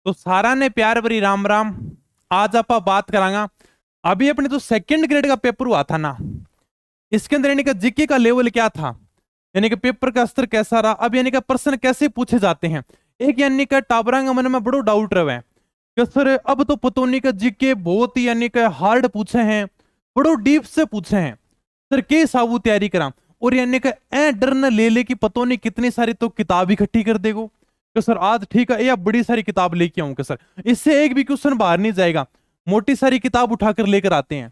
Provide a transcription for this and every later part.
तो सारा ने प्यार भरी राम राम। आज आप बात करांगा। अभी अपने जो सेकंड ग्रेड का पेपर हुआ था ना, इसके अंदर यानी कि जीके का लेवल क्या था, यानी कि पेपर का स्तर कैसा रहा, अब यानी कि प्रश्न कैसे पूछे जाते हैं। एक यानी कि टाबरा के मन में बड़ो डाउट रहे हैं कि सर अब तो पतो नहीं का जीके बहुत ही यानी कि हार्ड पूछे हैं, बड़ो डीप से पूछे हैं। सर के साबू तैयारी करा, और यानी कि ए डर न ले ले कि पतो नहीं कितनी सारी तो किताब इकट्ठी कर देगो कि सर आज ठीक है, ये बड़ी सारी किताब लेके आऊं कि सर इससे एक भी क्वेश्चन बाहर नहीं जाएगा, मोटी सारी किताब उठाकर लेकर आते हैं।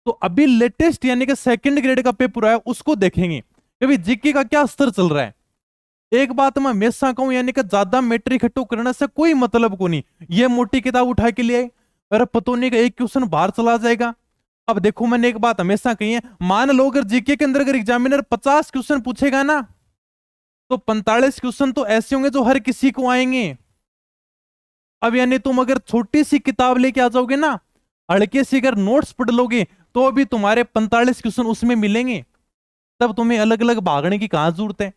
तो अभी लेटेस्ट यानी कि सेकंड ग्रेड का पेपर है, उसको देखेंगे कि भाई जीके का क्या स्तर चल रहा है। एक बात मैं हमेशा कहूं, यानी कि ज्यादा मैटर इकट्ठो करने से कोई मतलब को नहीं। ये मोटी किताब उठा के लिए आए, अरे पतो नहीं का एक क्वेश्चन बाहर चला जाएगा। अब देखो मैंने एक बात हमेशा कही है, मान लो अगर जीके के अंदर अगर एग्जामिनर 50 क्वेश्चन पूछेगा ना, तो 45 क्वेश्चन तो ऐसे होंगे जो हर किसी को आएंगे। अब यानी तुम अगर छोटी सी किताब लेके आ जाओगे ना, हल्के से अगर नोट्स पढ़ लोगे, तो भी तुम्हारे 45 क्वेश्चन उसमें मिलेंगे। तब तुम्हें अलग अलग भागने की कहां जरूरत है,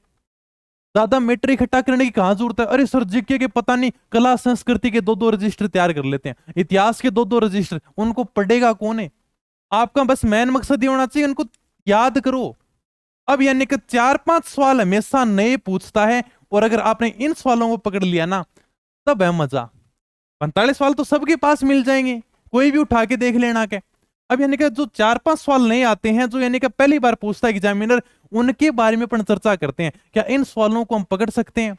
ज्यादा मैटर इकट्ठा करने की कहां जरूरत है। अरे सर जीके के पता नहीं कला संस्कृति के दो दो रजिस्टर तैयार कर लेते हैं, इतिहास के दो दो रजिस्टर, उनको पढ़ेगा कौन है। आपका बस मेन मकसद ये होना चाहिए उनको याद करो। अब यानी कि 4-5 सवाल हमेशा नए पूछता है, और अगर आपने इन सवालों को पकड़ लिया ना, तब है मजा। 45 सवाल तो सबके पास मिल जाएंगे, कोई भी उठा के देख लेना के। अब यानी कि जो 4-5 सवाल नहीं आते हैं, जो यानी कि पहली बार पूछता है एग्जामिनर, उनके बारे में अपन चर्चा करते हैं। क्या इन सवालों को हम पकड़ सकते हैं,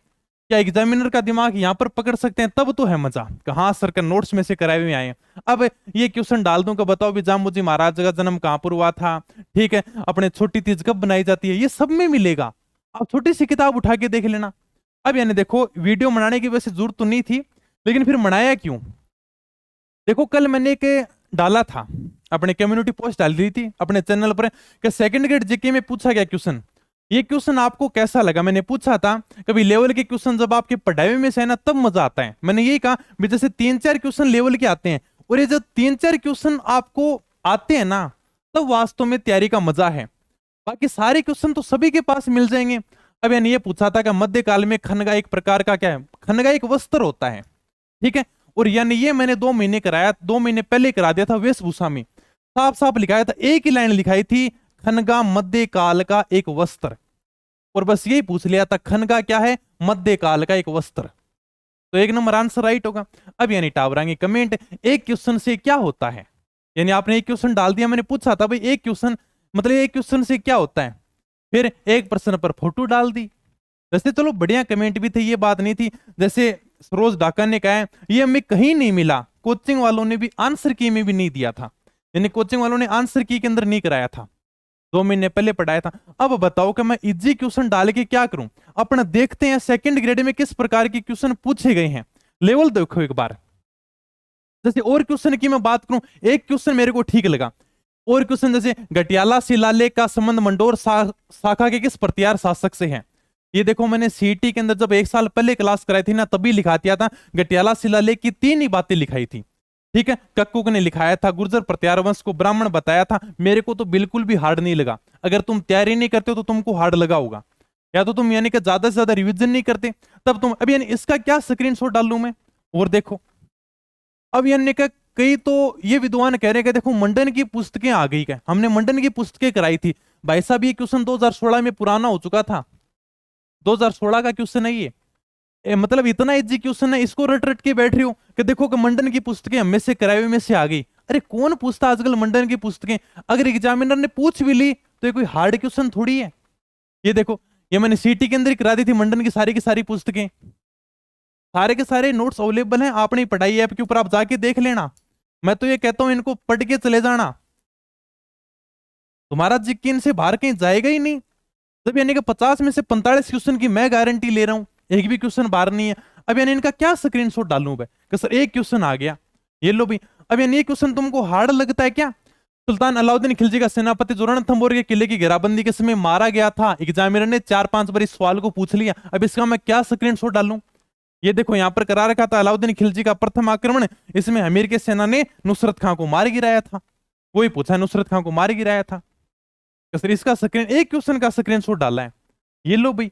क्या एग्जामिनर का दिमाग यहां पर पकड़ सकते हैं, तब तो है मजा। कहाँ सर का नोट्स में से कराए हुए आए हैं। अब ये क्वेश्चन डाल दूं कि बताओ भी जामू जी महाराज का जन्म कहां पर हुआ था, ठीक है, अपने छोटी तीज कब बनाई जाती है, ये सब में मिलेगा। आप छोटी सी किताब उठा के देख लेना। अब यानी देखो वीडियो बनाने की वैसे जरूरत तो नहीं थी, लेकिन फिर बनाया क्यों। देखो कल मैंने एक डाला था, अपने कम्युनिटी पोस्ट डाल दी थी अपने चैनल पर कि सेकंड ग्रेड जीके में पूछा गया क्वेश्चन, ये क्वेश्चन आपको कैसा लगा। मैंने पूछा था कभी लेवल के क्वेश्चन जब आपके पढ़ाई में से है ना, तब मजा आता है। मैंने यही कहा भी जैसे 3-4 क्वेश्चन लेवल के आते हैं, और ये जब 3-4 क्वेश्चन आपको आते हैं ना, तब वास्तव में तैयारी का मजा है। बाकी सारे क्वेश्चन तो सभी के पास मिल जाएंगे। अब यानी ये पूछा था कि मध्यकाल में खनगा एक प्रकार का क्या है, खनगा एक वस्त्र होता है, ठीक है। और यानी ये मैंने 2 महीने कराया, 2 महीने पहले करा दिया था वेशभूषा में, साफ साफ लिखाया था, एक ही लाइन लिखाई थी, खनगा मध्यकाल का एक वस्त्र। और बस यही पूछ लिया था, खनगा क्या है, मध्यकाल का एक वस्त्र। तो एक नंबर आंसर राइट होगा। अब यानी टावरांगे कमेंट, एक क्वेश्चन से क्या होता है। यानी आपने एक क्वेश्चन डाल दिया, मैंने पूछा था भाई एक क्वेश्चन मतलब एक क्वेश्चन से क्या होता है, फिर एक प्रश्न पर फोटो डाल दी। वैसे चलो बढ़िया कमेंट भी थे, ये बात नहीं थी। जैसे सरोज डाका ने कहा है, ये हमें कहीं नहीं मिला, कोचिंग वालों ने भी आंसर की में भी नहीं दिया था, यानी कोचिंग वालों ने आंसर की के अंदर नहीं कराया था, 2 महीने पहले पढ़ाया था। अब बताओ कि मैं इजी क्वेश्चन डाल के क्या करूं। अपना देखते हैं सेकंड ग्रेड में किस प्रकार के क्वेश्चन पूछे गए हैं। लेवल देखो एक बार। जैसे और क्वेश्चन की मैं बात करूं, एक क्वेश्चन मेरे को ठीक लगा। और क्वेश्चन जैसे गटियाला शिलालेख का संबंध मंडोर शाखा के किस प्रतिहार शासक से है। ये देखो मैंने सीटी के अंदर जब 1 साल पहले क्लास कराई थी ना, तभी लिखा दिया था, गटियाला शिलालेख की 3 ही बातें लिखाई थी, ठीक है। कक्कुक ने लिखाया था, गुर्जर प्रत्यार वंश को ब्राह्मण बताया था। मेरे को तो बिल्कुल भी हार्ड नहीं लगा। अगर तुम तैयारी नहीं करते हो तो तुमको हार्ड लगा होगा, या तो तुम यानी कि ज्यादा से ज्यादा रिविजन नहीं करते, तब तुम। अब यानी इसका क्या स्क्रीनशॉट डाल लूं मैं, और देखो। अब यानी कि कई तो ये विद्वान कह रहे हैं कि देखो मंडन की पुस्तकें आ गई, क्या हमने मंडन की पुस्तकें कराई थी। भाई साहब ये क्वेश्चन 2016 में पुराना हो चुका था, 2016 का क्वेश्चन है ये। मतलब इतना इजी क्वेश्चन है, इसको रट रट के बैठ रही हो कि देखो कि मंडन की पुस्तकें हमें से कराए में से आ गई। अरे कौन पूछता आजकल मंडन की पुस्तकें, अगर एग्जामिनर ने पूछ भी ली तो ये कोई हार्ड क्वेश्चन थोड़ी है। ये देखो, ये मैंने सीटी के अंदर ही करा दी थी, मंडन की सारी पुस्तकें, सारे के सारे नोट्स अवेलेबल हैं अपनी पढ़ाई ऐप के ऊपर, आप जाके देख लेना। मैं तो ये कहता हूं इनको पढ़ के चले जाना, तुम्हारा यकीन से बाहर कहीं जाएगा ही नहीं। तब यानी कि 50 में से 45 क्वेश्चन की मैं गारंटी ले रहा हूं, एक भी क्वेश्चन बाहर नहीं है। अब यानी इनका क्या स्क्रीनशॉट डालूं मैं कि सर एक क्वेश्चन आ गया, ये लो भी। अब यानी ये क्वेश्चन तुमको हार्ड लगता है क्या। सुल्तान अलाउद्दीन खिलजी का सेनापति जो रणथंभौर के किले की घेराबंदी के समय मारा गया था, एग्जामिनर ने 4-5 बार इस सवाल को पूछ लिया। अब इसका मैं क्या स्क्रीनशॉट डालूं। ये देखो यहां पर करा रखा था, अलाउद्दीन खिलजी का प्रथम आक्रमण, इसमें हमीर के सेना ने नुसरत खां को मार गिराया था। वही पूछा, नुसरत खां को मार गिराया था। तो सर इसका स्क्रीन, एक क्वेश्चन का स्क्रीनशॉट डाला है, ये लो भाई।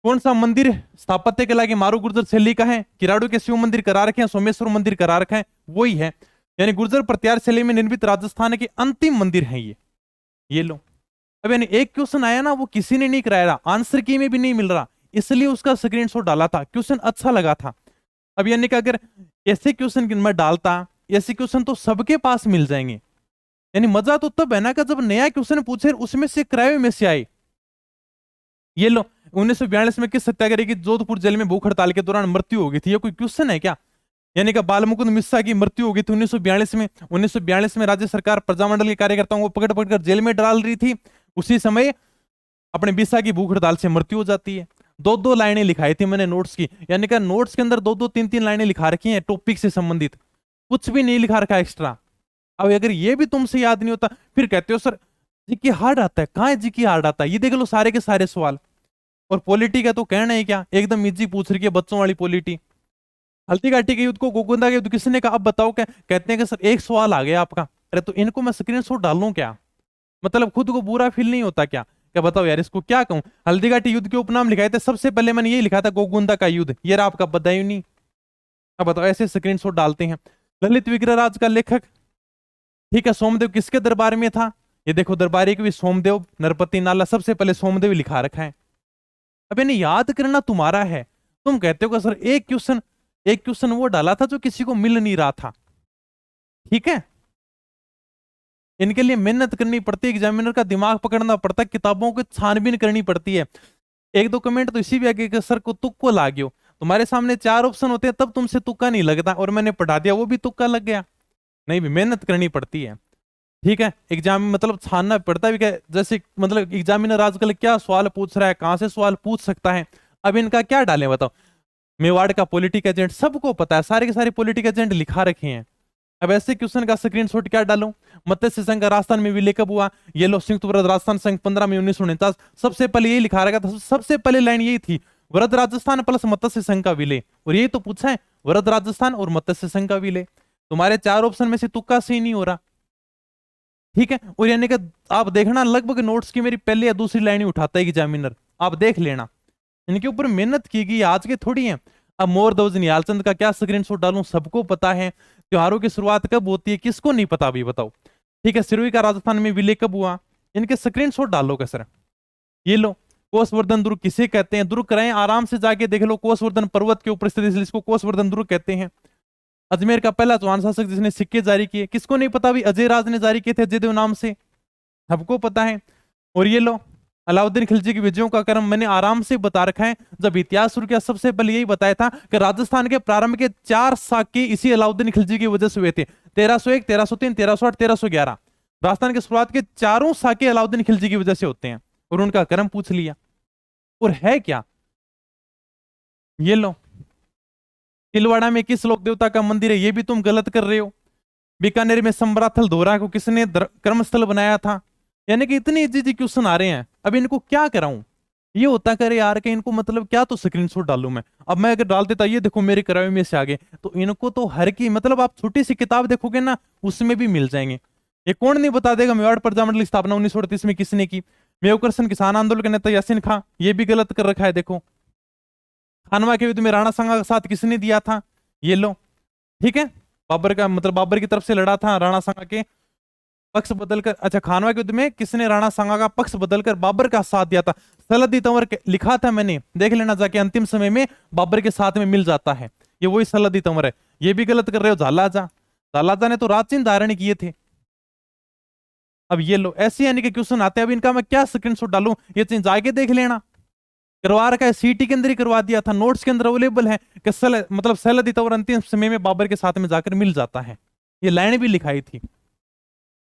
कौन सा मंदिर स्थापत्य कला की मारू गुर्जर शैली का है? किराड़ू के शिव मंदिर करा रखे हैं, सोमेश्वर मंदिर करा रखा है, वही है। यानी गुर्जर प्रत्यार शैली में निर्मित राजस्थान के अंतिम मंदिर है ये लो। अब यानी एक क्वेश्चन आया ना, वो किसी ने नहीं कराया, आंसर की में भी नहीं मिल रहा, इसलिए उसका स्क्रीनशॉट डाला था, क्वेश्चन अच्छा लगा था। अब यानी कि अगर ऐसे क्वेश्चन मैं डालता, ऐसे क्वेश्चन तो सबके पास मिल जाएंगे। यानी मजा तो तब है ना कि जब नया क्वेश्चन पूछे उसमें से कराए में से आए। ये लो, 1942 में किस सत्याग्रही की जोधपुर जेल में भूख हड़ताल के दौरान मृत्यु हो गई थी? ये कोई क्वेश्चन है क्या? यानी कि बाल मुकुंद मिश्रा की मृत्यु हो गई थी 1942 में। 1942 में राज्य सरकार प्रजामंडल के कार्यकर्ताओं को पकड़ पकड़ जेल में डाल रही थी, उसी समय अपने बिस्सा की भूख हड़ताल से मृत्यु हो जाती है। दो दो लाइनें लिखाई थी मैंने नोट्स की, यानी कि नोट्स के अंदर दो दो तीन तीन लाइनें लिखा रखी हैं टॉपिक से संबंधित, कुछ भी नहीं लिखा रखा एक्स्ट्रा। अब अगर ये भी तुमसे याद नहीं होता फिर कहते हो सर जीके हार्ड आता है। कहाँ है जीके हार्ड आता है? ये देख लो सारे के सारे सवाल। और पॉलिटी का तो कहना है क्या, एकदम इजी पूछ रही है बच्चों वाली पॉलिटी। हल्दी घाटी के युद्ध को गोकुंदा के युद्ध किसने कहा? अब बताओ क्या कहते हैं कि सर एक सवाल आ गया आपका। अरे तो इनको मैं स्क्रीनशॉट डालूं क्या? मतलब खुद को बुरा फील नहीं होता क्या? क्या बताओ यार, इसको क्या कहूं? हल्दी घाटी युद्ध के उपनाम लिखाए थे, सबसे पहले मैंने यही लिखा था गोकुंदा का युद्ध, ये रहा आपका बदायूनी। अब बताओ, ऐसे स्क्रीनशॉट डालते हैं। ललित विग्रहराज का लेखक, ठीक है, सोमदेव किसके दरबार में था? ये देखो दरबारी के भी सोमदेव, नरपति नाला, सबसे पहले सोमदेव लिखा रखा है। अब यानी याद करना तुम्हारा है। तुम कहते हो कि सर एक क्वेश्चन वो डाला था जो किसी को मिल नहीं रहा था। ठीक है, इनके लिए मेहनत करनी पड़ती है, एग्जामिनर का दिमाग पकड़ना पड़ता है, किताबों की छानबीन करनी पड़ती है। एक दो कमेंट तो इसी भी आगे कि सर को तुक्को ला गयो। तुम्हारे सामने 4 ऑप्शन होते हैं तब तुमसे तुक्का नहीं लगता, और मैंने पढ़ा दिया वो भी तुक्का लग गया। नहीं भी मेहनत करनी पड़ती है। ठीक है, एग्जाम मतलब छानना पड़ता है भी क्या, जैसे मतलब एग्जामिनर आजकल क्या सवाल पूछ रहा है, कहां से सवाल पूछ सकता है। अब इनका क्या डालें बताओ? मेवाड़ का पॉलिटिक एजेंट सबको पता है, सारे के सारे पॉलिटिक एजेंट लिखा रखे हैं। अब ऐसे क्वेश्चन का स्क्रीनशॉट क्या डालूं? मत्स्य संघ का राजस्थान में विलय कब हुआ? ये लो, संयुक्त वृहद राजस्थान संघ 15 में 1949। सबसे पहले यही लिखा रखा था, सबसे पहले लाइन यही थी, वृहद राजस्थान प्लस मत्स्य संघ का विलय। और यही तो पूछा है, वृहद राजस्थान और मत्स्य संघ का विलय। तुम्हारे 4 ऑप्शन में से तुक्का से ही नहीं हो रहा। ठीक है, और यानी कि आप देखना लगभग नोट्स की मेरी पहली या दूसरी लाइन ही उठाता है एग्जामिनर, आप देख लेना। इनके ऊपर मेहनत की गई, आज के थोड़ी है। अब मोर ध्वज निहालचंद का क्या स्क्रीनशॉट डालूं? सबको पता है। त्योहारों की शुरुआत कब होती है, किसको नहीं पता अभी बताओ? ठीक है, सिरोही का राजस्थान में विलय कब हुआ? इनके स्क्रीनशॉट डालो का सर। ये लो, कोसवर्धन दुर्ग किसे कहते हैं? दुर्ग कराएं, आराम से जाके देख लो, कोसवर्धन पर्वत के ऊपर स्थित इसलिए इसको कोसवर्धन दुर्ग कहते हैं। अजमेर का पहला चौहान शासक जिसने सिक्के जारी किए, किसको नहीं पता? भी अजय राज ने जारी किए थे, अजय देव नाम से, सबको पता है। और ये लो, अलाउद्दीन खिलजी की विजयों का क्रम मैंने आराम से बता रखा है। जब इतिहास शुरू किया सबसे पहले यही बताया था कि राजस्थान के प्रारंभ के 4 साके इसी अलाउद्दीन खिलजी की वजह से हुए थे। 1301, 1303, 1308, 1311। राजस्थान की शुरुआत के चारों साके अलाउद्दीन खिलजी की वजह से होते हैं। और उनका क्रम पूछ लिया। और है क्या? ये लो, तिलवाड़ा में किस लोक देवता का मंदिर है? ये भी तुम गलत कर रहे हो। बीकानेर में संबराथल धोरा को किसने कर्मस्थल बनाया था? यानी कि इतनी इजी इजी क्वेश्चन आ रहे हैं, अब इनको क्या कराऊं? ये होता करे यार कि इनको मतलब क्या तो स्क्रीनशॉट डालूं मैं। अब मैं अगर डाल देता ये देखो मेरे करावे में से आगे, तो इनको तो हर की मतलब आप छोटी सी किताब देखोगे ना उसमें भी मिल जाएंगे। ये कौन नहीं बता देगा मेवाड़ प्रजामंडल की स्थापना 1938 में किसने की? मेवकरसन किसान आंदोलन के नेता यासीन खां, ये भी गलत कर रखा है देखो। खानवा के युद्ध में राणा सांगा का साथ किसने दिया था? ये लो, ठीक है, बाबर का मतलब बाबर की तरफ से लड़ा था, राणा सांगा के पक्ष बदलकर। अच्छा, खानवा के युद्ध में किसने राणा सांगा का पक्ष बदलकर बाबर का साथ दिया था? सलादी तंवर लिखा था मैंने, देख लेना जाके, अंतिम समय में बाबर के साथ में मिल जाता है। ये वही सलादी तंवर है। ये भी गलत कर रहे हो, झालाजा। झालाजा ने तो राजचिन्ह धारण किए थे। अब ये लो, ऐसे यानी कि क्वेश्चन आते हैं। अब इनका मैं क्या स्क्रीनशॉट डालूं? ये चीज जाके देख लेना, करवा रखा है, सीटी के अंदर ही करवा दिया था, नोट्स के अंदर अवेलेबल है कि मतलब सलादी तंवर अंतिम समय में बाबर के साथ में जाकर मिल जाता है। ये लाइन भी लिखाई थी।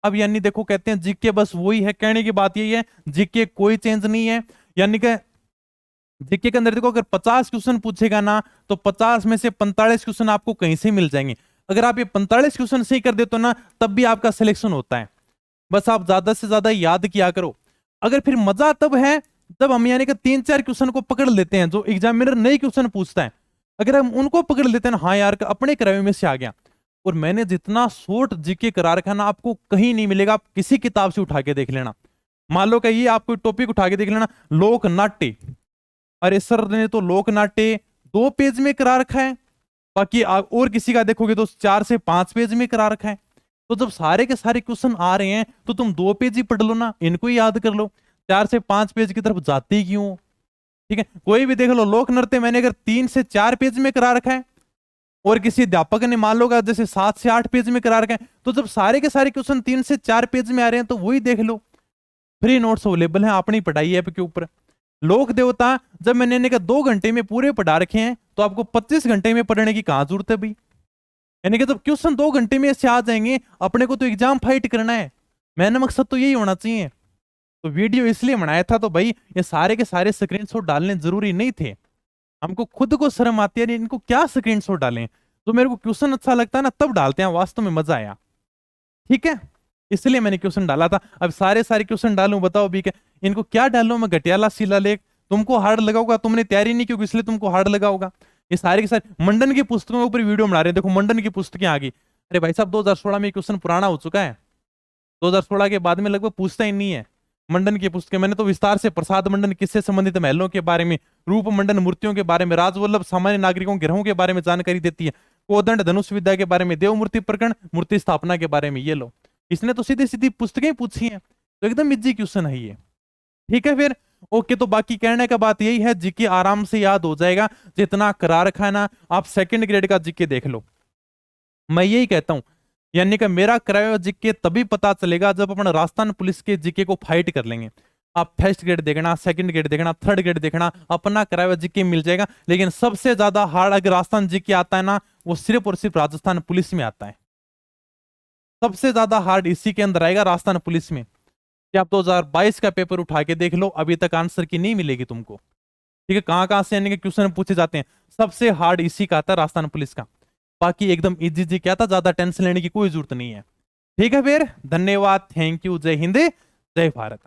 अब यानी देखो, कहते हैं जीके बस वही है, कहने की बात यही है, जीके कोई चेंज नहीं है। यानी कि जीके के अंदर देखो, अगर 50 क्वेश्चन पूछेगा ना तो 50 में से 45 क्वेश्चन आपको कहीं से मिल जाएंगे। अगर आप ये 45 क्वेश्चन सही कर देते हो ना तब भी आपका सिलेक्शन होता है। बस आप ज्यादा से ज्यादा याद किया करो। अगर फिर मजा तब है जब हम यानी कि 3-4 क्वेश्चन को पकड़ लेते हैं, जो एग्जामिनर नए क्वेश्चन पूछता है, अगर हम उनको पकड़ लेते हैं ना, हाँ यार अपने करावे में से आ गया। और मैंने जितना शॉर्ट जीके करा रखा है ना, आपको कहीं नहीं मिलेगा। आप किसी किताब से उठा के देख लेना। मान लो कि ये आपको टॉपिक उठा के देख लेना, लोक नाट्य। अरे सर ने तो लोकनाट्य 2 पेज में करा रखा है, बाकी और किसी का देखोगे तो 4 से 5 पेज में करा रखा है। तो जब सारे के सारे क्वेश्चन आ रहे हैं तो तुम 2 पेज ही पढ़ लो ना, इनको ही याद कर लो, 4 से 5 पेज की तरफ जाते ही क्यों? ठीक है, कोई भी देख लो, लोक नृत्य मैंने अगर 3 से 4 पेज में करा रखा है और किसी अध्यापक ने मान लो जैसे 7 से 8 पेज में करा रखा है, तो जब सारे के सारे क्वेश्चन 3 से 4 पेज में आ रहे हैं तो वही देख लो। फ्री नोट्स अवेलेबल है अपनी पढ़ाई ऐप के ऊपर। लोक देवता जब मैंने कहा 2 घंटे में पूरे पढ़ा रखे हैं तो आपको 25 घंटे में पढ़ने की कहां जरूरत है भाई? यानी कि जब क्वेश्चन 2 घंटे में ऐसे आ जाएंगे, अपने को तो एग्जाम फाइट करना है, मैंने मकसद तो यही होना चाहिए। तो वीडियो इसलिए बनाया था तो भाई ये सारे के सारे स्क्रीनशॉट डालने जरूरी नहीं थे। हमको खुद को शर्म आती है, इनको क्या स्क्रीनशॉट डालें? तो मेरे को क्वेश्चन अच्छा लगता है ना तब डालते हैं, वास्तव में मजा आया। ठीक है, इसलिए मैंने क्वेश्चन डाला था। अब सारे सारे क्वेश्चन डालूं, बताओ भी क्या इनको क्या डालूं मैं? घटियाला शिलालेख तुमको हार्ड लगाओगा, तुमने तैयारी नहीं की इसलिए तुमको हार्ड लगा होगा। ये सारे के सारे मंडन की पुस्तकों के ऊपर वीडियो बना रहे हैं, देखो मंडन की पुस्तकें आ गई। अरे भाई साहब 2016 में क्वेश्चन पुराना हो चुका है, 2016 के बाद में लगभग पूछता ही नहीं है मंडन की पुस्तकें। मैंने तो विस्तार से प्रसाद मंडन, किससे संबंधित महलों के बारे में, रूप मंडन मूर्तियों के बारे में, राजवल्लभ सामान्य नागरिकों ग्रहों के बारे में जानकारी देती है, कोदंड धनुष विद्या के बारे में, देव मूर्ति प्रकरण, मूर्ति स्थापना के बारे में। ये लो, इसने तो सीधी सीधी पुस्तकें पूछी हैं, तो एकदम इजी क्वेश्चन है ये। ठीक है फिर ओके, तो बाकी कहने का बात यही है, जीके आराम से याद हो जाएगा जितना करा रखा है ना। आप 2nd ग्रेड का जीके देख लो, मैं यही कहता हूं, यानी कि मेरा कराया हुआ जीके तभी पता चलेगा जब अपन राजस्थान पुलिस के जीके को फाइट कर लेंगे। आप 1st ग्रेड देखना, 2nd ग्रेड देखना, 3rd ग्रेड देखना, अपना कराया हुआ जीके मिल जाएगा। लेकिन सबसे ज्यादा हार्ड अगर राजस्थान जीके आता है ना, वो सिर्फ और सिर्फ राजस्थान पुलिस में आता है। सबसे ज्यादा हार्ड इसी के अंदर आएगा, राजस्थान पुलिस में। आप 2022 का पेपर उठा के देख लो, अभी तक आंसर की नहीं मिलेगी तुमको। ठीक है, कहां कहां से यानी कि क्वेश्चन पूछे जाते हैं, सबसे हार्ड इसी का आता है, राजस्थान पुलिस का। बाकी एकदम इजी जी क्या था, ज्यादा टेंशन लेने की कोई जरूरत नहीं है। ठीक है फिर, धन्यवाद, थैंक यू, जय हिंद, जय भारत।